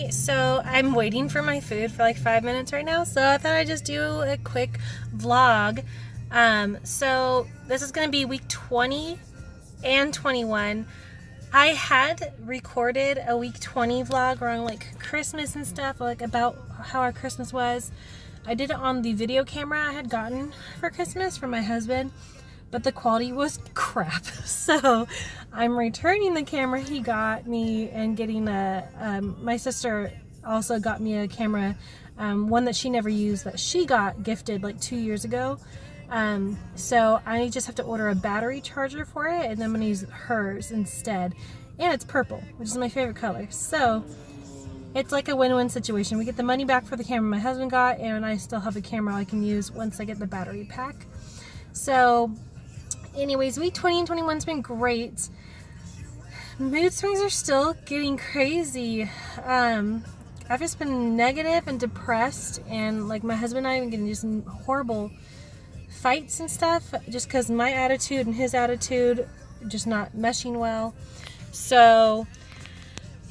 So I'm waiting for my food for like 5 minutes right now, so I thought I'd just do a quick vlog. So this is going to be week 20 and 21. I had recorded a week 20 vlog around like Christmas and stuff, like about how our Christmas was. I did it on the video camera I had gotten for Christmas from my husband, but the quality was crap. So I'm returning the camera he got me and getting my sister also got me a camera, one that she never used that she got gifted like 2 years ago. So I just have to order a battery charger for it, and then I'm gonna use hers instead. And it's purple, which is my favorite color. So it's like a win-win situation. We get the money back for the camera my husband got, and I still have a camera I can use once I get the battery pack. So anyways, week 20 and 21's been great. Mood swings are still getting crazy. I've just been negative and depressed, and like my husband and I have been getting just horrible fights and stuff just because my attitude and his attitude just not meshing well. So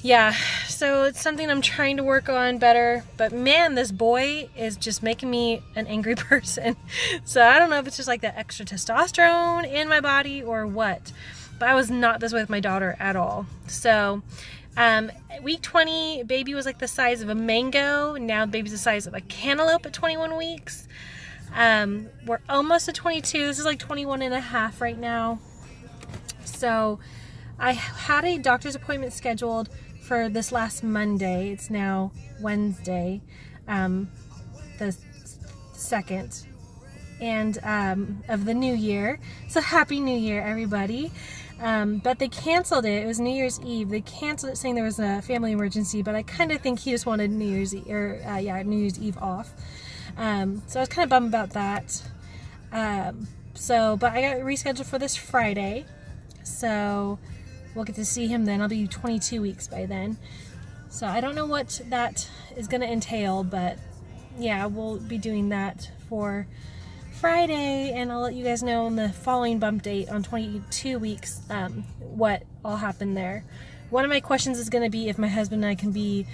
yeah, so it's something I'm trying to work on better, but man, this boy is just making me an angry person. So I don't know if it's just like the extra testosterone in my body or what, but I was not this way with my daughter at all. So week 20, baby was like the size of a mango. Now baby's the size of a cantaloupe at 21 weeks. We're almost at 22. This is like 21 and a half right now. So I had a doctor's appointment scheduled for this last Monday. It's now Wednesday, the 2nd, and of the new year. So happy New Year, everybody. But they canceled it. It was New Year's Eve. They canceled it saying there was a family emergency, but I kind of think he just wanted New Year's Eve, New Year's Eve off. So I was kind of bummed about that. But I got rescheduled for this Friday. So we'll get to see him then. I'll be 22 weeks by then. So I don't know what that is going to entail, but yeah, we'll be doing that for Friday, and I'll let you guys know in the following bump date on 22 weeks what all happened there. One of my questions is going to be if my husband and I can be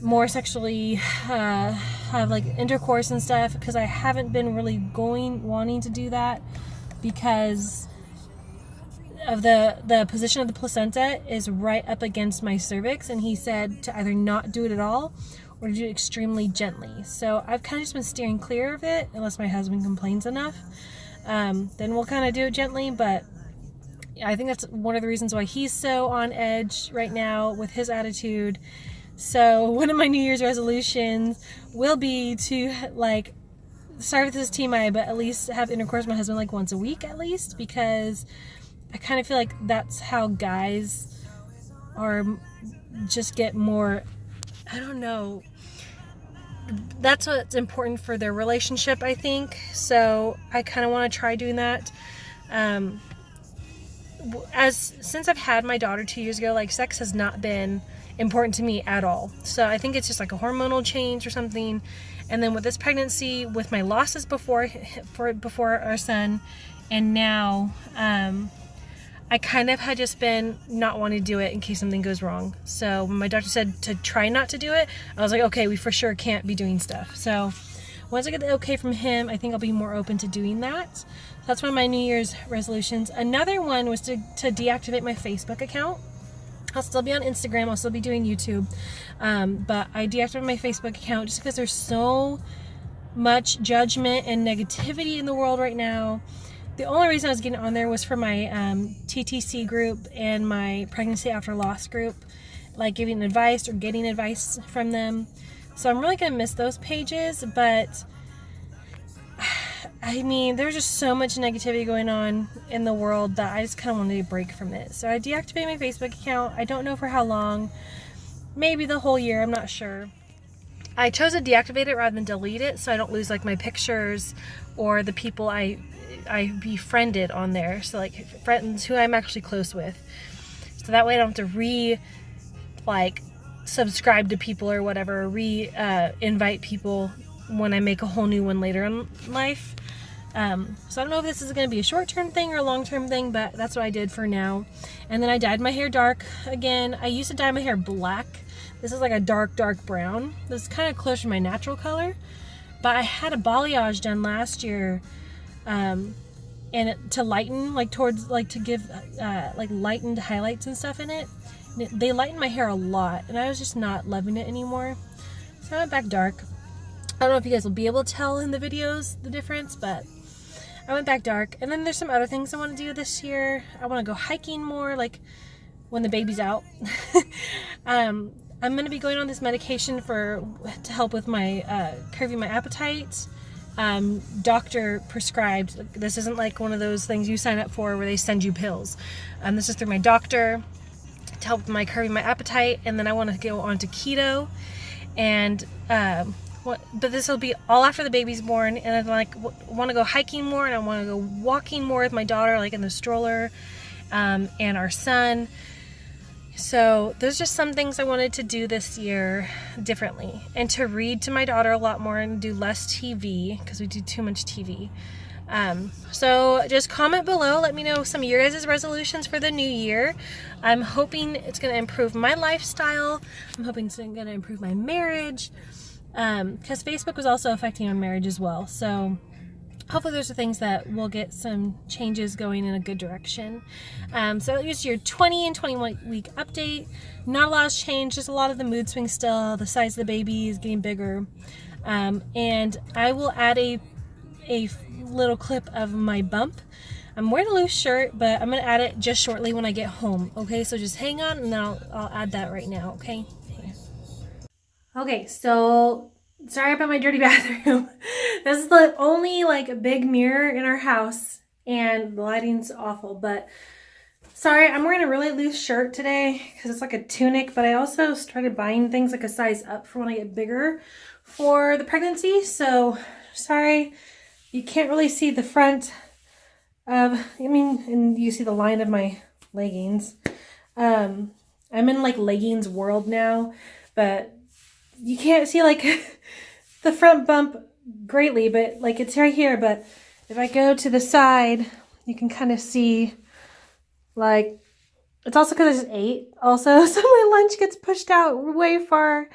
more sexually have like intercourse and stuff, because I haven't been really wanting to do that because of the position of the placenta is right up against my cervix, and he said to either not do it at all or to do it extremely gently. So I've kind of just been steering clear of it unless my husband complains enough. Then we'll kind of do it gently, but I think that's one of the reasons why he's so on edge right now with his attitude. So one of my New Year's resolutions will be to like start with this TMI, but at least have intercourse with my husband like once a week at least, because I kind of feel like that's how guys are, just get more, I don't know, that's what's important for their relationship, I think. So I kind of want to try doing that. Since I've had my daughter 2 years ago, like sex has not been important to me at all. So I think it's just like a hormonal change or something. And then with this pregnancy, with my losses before our son, and now I kind of had just been not wanting to do it in case something goes wrong. So when my doctor said to try not to do it, I was like, okay, we for sure can't be doing stuff. So once I get the okay from him, I think I'll be more open to doing that. That's one of my New Year's resolutions. Another one was to deactivate my Facebook account. I'll still be on Instagram, I'll still be doing YouTube, but I deactivated my Facebook account just because there's so much judgment and negativity in the world right now. The only reason I was getting on there was for my TTC group and my pregnancy after loss group, like giving advice or getting advice from them. So I'm really going to miss those pages, but I mean, there's just so much negativity going on in the world that I just kind of wanted a break from it. So I deactivated my Facebook account. I don't know for how long, maybe the whole year, I'm not sure. I chose to deactivate it rather than delete it so I don't lose like my pictures or the people I befriended on there, so like friends who I'm actually close with, so that way I don't have to subscribe to people or whatever, invite people when I make a whole new one later in life. So I don't know if this is going to be a short-term thing or a long-term thing, but that's what I did for now. And then I dyed my hair dark again. I used to dye my hair black This is like a dark brown. This is kind of close to my natural color. But I had a balayage done last year, and to lighten, like towards, like to give like lightened highlights and stuff in it. They lightened my hair a lot, and I was just not loving it anymore. So I went back dark. I don't know if you guys will be able to tell in the videos the difference, but I went back dark. And then there's some other things I want to do this year. I want to go hiking more, like when the baby's out. I'm going to be going on this medication to help with my curbing my appetite. Doctor prescribed. This isn't like one of those things you sign up for where they send you pills. This is through my doctor to help with my curbing my appetite. And then I want to go on to keto, and but this will be all after the baby's born. And I want to go hiking more, and I want to go walking more with my daughter, like in the stroller, and our son. So there's just some things I wanted to do this year differently, and to read to my daughter a lot more and do less TV because we do too much TV. So just comment below, let me know some of your guys' resolutions for the new year. I'm hoping it's going to improve my lifestyle. I'm hoping it's going to improve my marriage, because Facebook was also affecting our marriage as well. So hopefully those are things that will get some changes going in a good direction. So here's your 20 and 21 week update. Not a lot has changed, just a lot of the mood swings still. The size of the baby is getting bigger. And I will add a little clip of my bump. I'm wearing a loose shirt, but I'm going to add it just shortly when I get home. Okay, so just hang on, and then I'll add that right now, okay? Okay, so sorry about my dirty bathroom. This is the only like big mirror in our house, and the lighting's awful, but sorry, I'm wearing a really loose shirt today because it's like a tunic, but I also started buying things like a size up for when I get bigger for the pregnancy. So sorry, you can't really see the front of, and you see the line of my leggings. I'm in like leggings world now, but you can't see like the front bump greatly, but like it's right here. But if I go to the side, you can kind of see, like, it's also because I just ate also, so my lunch gets pushed out way far.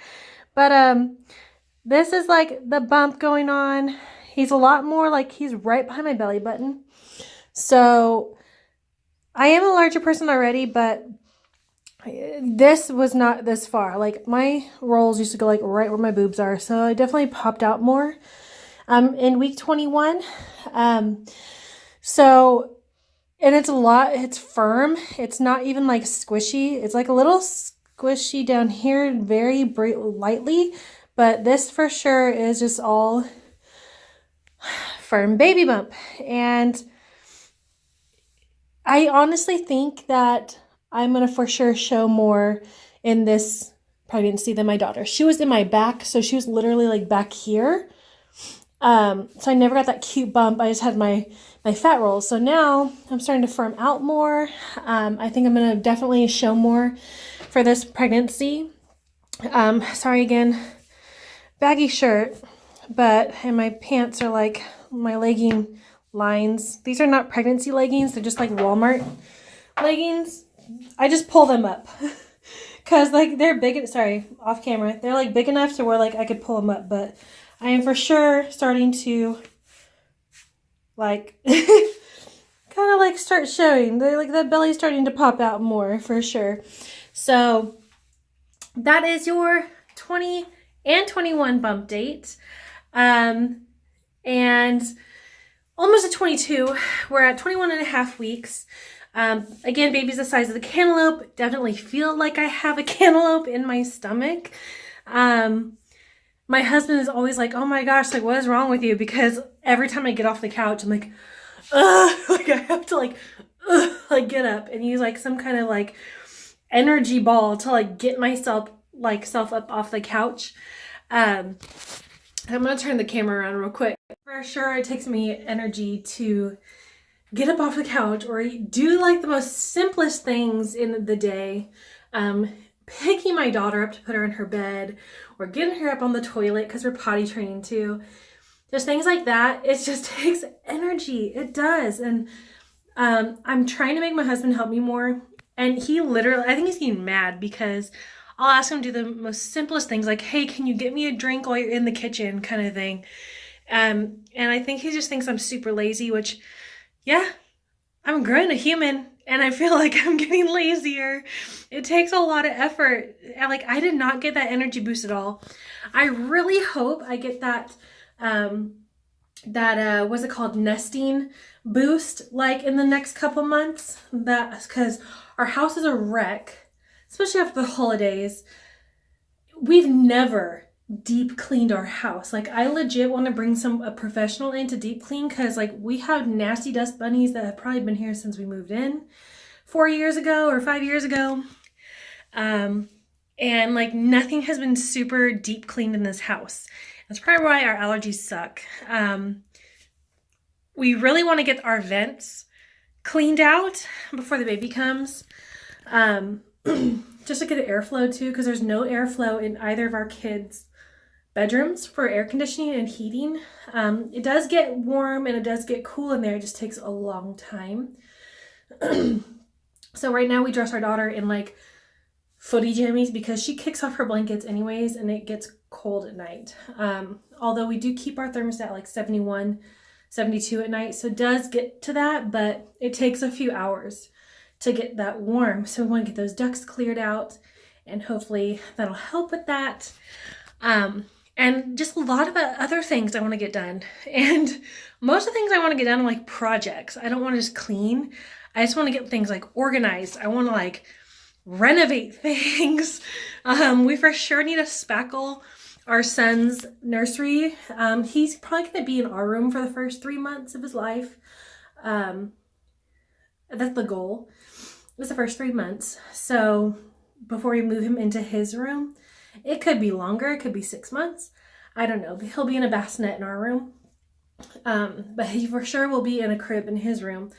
But this is like the bump going on. He's a lot more like, he's right behind my belly button. So I am a larger person already, but this was not this far. Like my rolls used to go like right where my boobs are. So I definitely popped out more in week 21. So, and it's a lot, it's firm. It's not even like squishy. It's like a little squishy down here, very lightly, but this for sure is just all firm baby bump. And I honestly think that I'm going to for sure show more in this pregnancy than my daughter. She was in my back, so she was literally like back here. So I never got that cute bump. I just had my fat rolls. So now I'm starting to firm out more. I think I'm going to definitely show more for this pregnancy. Sorry again, baggy shirt, and my pants are like my legging lines. These are not pregnancy leggings. They're just like Walmart leggings. I just pull them up because like they're big. Sorry, off camera. They're like big enough to where like I could pull them up, but I am for sure starting to like kind of like start showing. They're like that belly's starting to pop out more for sure. So that is your 20 and 21 bump date. And almost at 22, we're at 21 and a half weeks. Again, baby's the size of the cantaloupe. Definitely feel like I have a cantaloupe in my stomach. My husband is always like, oh my gosh, like what is wrong with you? Because every time I get off the couch, I'm like, ugh, like I have to like get up, and use like some kind of like energy ball to like get myself up off the couch. I'm going to turn the camera around real quick. For sure, it takes me energy to get up off the couch or do like the most simplest things in the day. Picking my daughter up to put her in her bed, or getting her up on the toilet because we're potty training too. Just things like that. It just takes energy. It does. And I'm trying to make my husband help me more. And he literally, I think he's getting mad because I'll ask him to do the most simplest things, like, hey, can you get me a drink while you're in the kitchen, kind of thing. And I think he just thinks I'm super lazy, which, yeah, I'm growing a human and I feel like I'm getting lazier. It takes a lot of effort. Like, I did not get that energy boost at all. I really hope I get that, what's it called, nesting boost, like in the next couple months. That's because our house is a wreck, especially after the holidays. We've never deep cleaned our house. Like, I legit want to bring a professional in to deep clean, because like we have nasty dust bunnies that have probably been here since we moved in 4 years ago or 5 years ago. And like nothing has been super deep cleaned in this house. That's probably why our allergies suck. We really want to get our vents cleaned out before the baby comes. Just to get airflow too, because there's no airflow in either of our kids' bedrooms for air conditioning and heating. It does get warm and it does get cool in there. It just takes a long time. So right now we dress our daughter in like footy jammies because she kicks off her blankets anyways and it gets cold at night. Although we do keep our thermostat like 71, 72 at night. So it does get to that, but it takes a few hours to get that warm. So we want to get those ducts cleared out and hopefully that'll help with that. And just a lot of other things I want to get done. And most of the things I want to get done are like projects. I don't want to just clean. I just want to get things like organized. I want to like renovate things. We for sure need to spackle our son's nursery. He's probably going to be in our room for the first 3 months of his life. That's the goal. It's the first 3 months. So before we move him into his room, it could be longer. It could be 6 months. I don't know. But he'll be in a bassinet in our room. But he for sure will be in a crib in his room.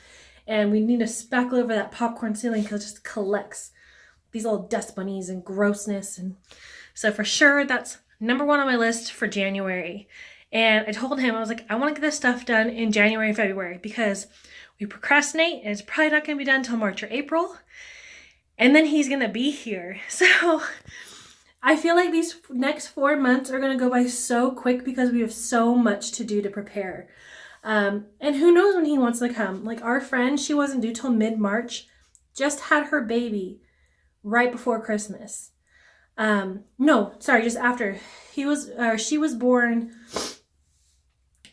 And we need to spackle over that popcorn ceiling because it just collects these little dust bunnies and grossness. And so for sure, that's number one on my list for January. And I told him, I was like, I want to get this stuff done in January and February because we procrastinate and it's probably not going to be done until March or April. And then he's going to be here. So I feel like these next 4 months are going to go by so quick because we have so much to do to prepare. And who knows when he wants to come. Like our friend, she wasn't due till mid-March, just had her baby right before Christmas. No, sorry, just after. She was born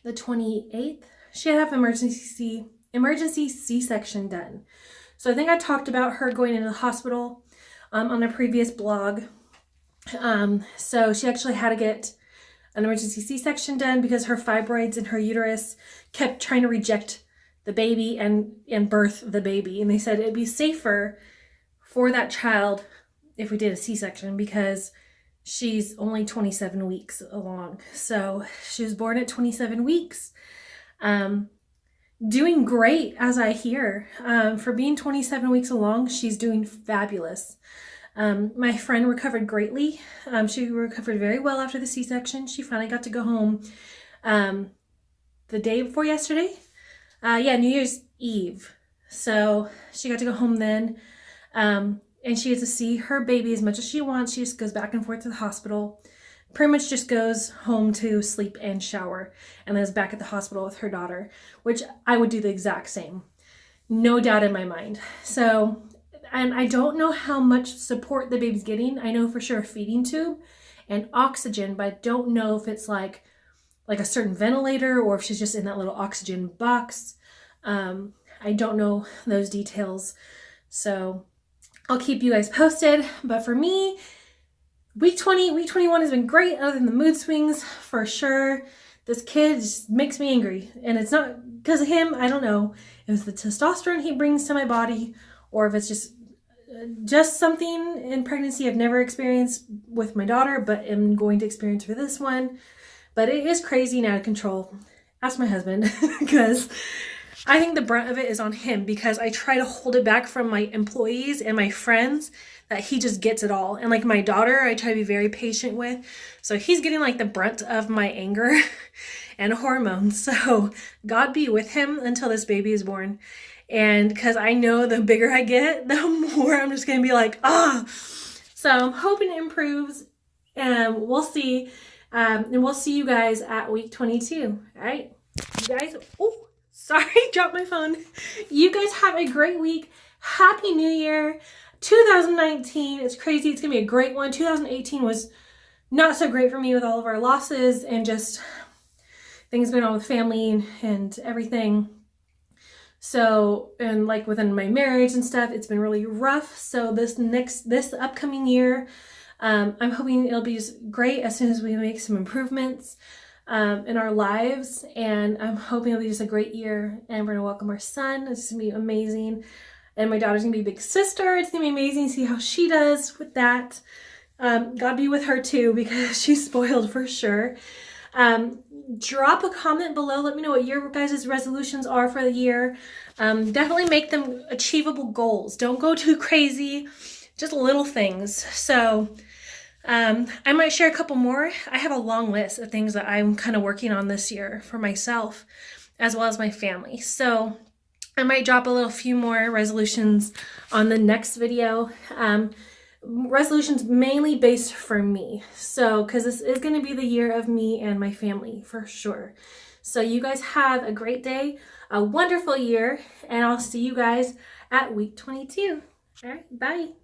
the 28th. She had to have emergency C-section done. So I think I talked about her going into the hospital on a previous blog. So she actually had to get an emergency C-section done because her fibroids in her uterus kept trying to reject the baby and birth the baby. And they said it'd be safer for that child if we did a C-section because she's only 27 weeks along. So she was born at 27 weeks. Doing great, as I hear. For being 27 weeks along, she's doing fabulous. My friend recovered greatly. She recovered very well after the C-section. She finally got to go home the day before yesterday. New Year's Eve. So she got to go home then. And she gets to see her baby as much as she wants. She just goes back and forth to the hospital. Pretty much just goes home to sleep and shower. And then is back at the hospital with her daughter, which I would do the exact same. No doubt in my mind. So, and I don't know how much support the baby's getting. I know for sure a feeding tube and oxygen, but I don't know if it's like a certain ventilator or if she's just in that little oxygen box. I don't know those details. So I'll keep you guys posted. But for me, week 21 has been great other than the mood swings for sure. This kid just makes me angry. And it's not because of him. I don't know if it's the testosterone he brings to my body or if it's just something in pregnancy I've never experienced with my daughter, but am going to experience for this one. But it is crazy and out of control. Ask my husband because I think the brunt of it is on him because I try to hold it back from my employees and my friends that he just gets it all. And like my daughter, I try to be very patient with. So he's getting like the brunt of my anger and hormones. So God be with him until this baby is born. And because I know the bigger I get, the more I'm just going to be like, So I'm hoping it improves. We'll see. And we'll see you guys at week 22. All right. You guys, oh, sorry, dropped my phone. You guys have a great week. Happy New Year. 2019, it's crazy. It's going to be a great one. 2018 was not so great for me with all of our losses and just things going on with family and everything. So, and like within my marriage and stuff, it's been really rough. So this upcoming year, I'm hoping it'll be just great as soon as we make some improvements in our lives. And I'm hoping it'll be just a great year. And we're going to welcome our son. It's going to be amazing. And my daughter's going to be a big sister. It's going to be amazing to see how she does with that. God be with her too, because she's spoiled for sure. Drop a comment below. Let me know what your guys' resolutions are for the year. Definitely make them achievable goals. Don't go too crazy. Just little things. So I might share a couple more. I have a long list of things that I'm kind of working on this year for myself as well as my family. So I might drop a few more resolutions on the next video. Resolutions mainly based for me. So, because this is going to be the year of me and my family for sure. So you guys have a great day, a wonderful year, and I'll see you guys at week 22. All right, bye.